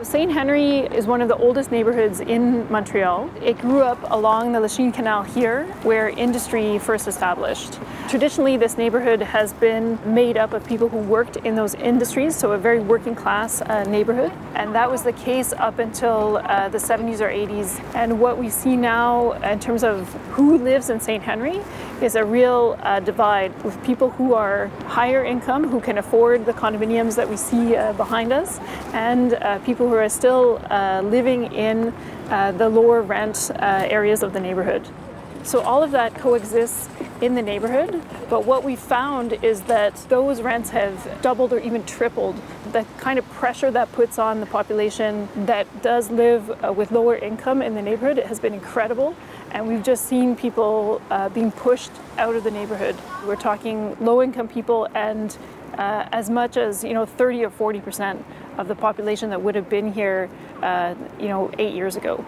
St. Henri is one of the oldest neighborhoods in Montreal. It grew up along the Lachine Canal here, where industry first established. Traditionally, this neighborhood has been made up of people who worked in those industries, so a very working class neighborhood. And that was the case up until the 70s or 80s. And what we see now in terms of who lives in St. Henri is a real divide with people who are higher income, who can afford the condominiums that we see behind us, and people who are still living in the lower rent areas of the neighborhood. So all of that coexists in the neighborhood, but what we found is that those rents have doubled or even tripled. The kind of pressure that puts on the population that does live with lower income in the neighborhood has been incredible, and we've just seen people being pushed out of the neighborhood. We're talking low-income people, and as much as 30 or 40% of the population that would have been here 8 years ago.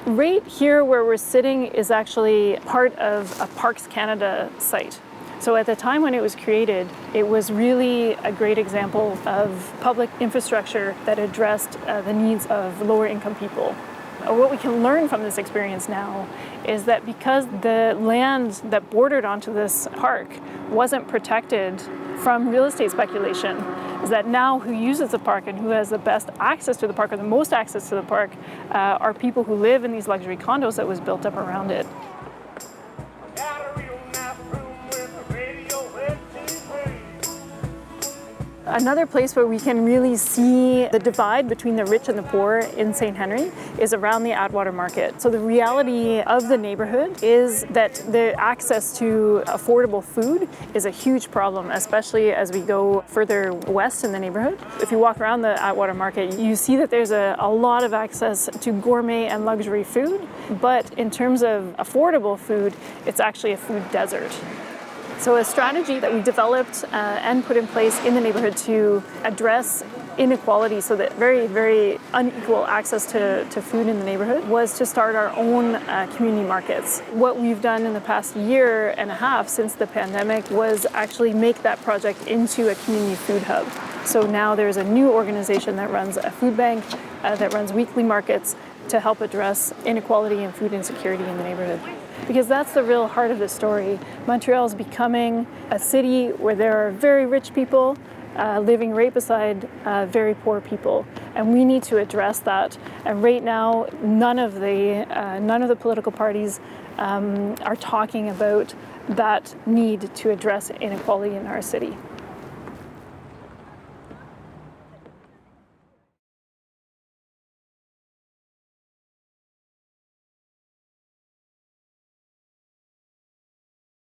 Right here where we're sitting is actually part of a Parks Canada site. So at the time when it was created, it was really a great example of public infrastructure that addressed the needs of lower income people. What we can learn from this experience now is that because the land that bordered onto this park wasn't protected from real estate speculation, is that now who uses the park and who has the best access to the park or the most access to the park are people who live in these luxury condos that was built up around it. Another place where we can really see the divide between the rich and the poor in St. Henri is around the Atwater Market. So the reality of the neighborhood is that the access to affordable food is a huge problem, especially as we go further west in the neighborhood. If you walk around the Atwater Market, you see that there's a lot of access to gourmet and luxury food, but in terms of affordable food, it's actually a food desert. So a strategy that we developed and put in place in the neighborhood to address inequality, so that very, very unequal access to food in the neighborhood, was to start our own community markets. What we've done in the past year and a half since the pandemic was actually make that project into a community food hub. So now there's a new organization that runs a food bank, that runs weekly markets to help address inequality and food insecurity in the neighborhood. Because that's the real heart of the story. Montreal is becoming a city where there are very rich people living right beside very poor people, and we need to address that. And right now, none of the political parties are talking about that need to address inequality in our city.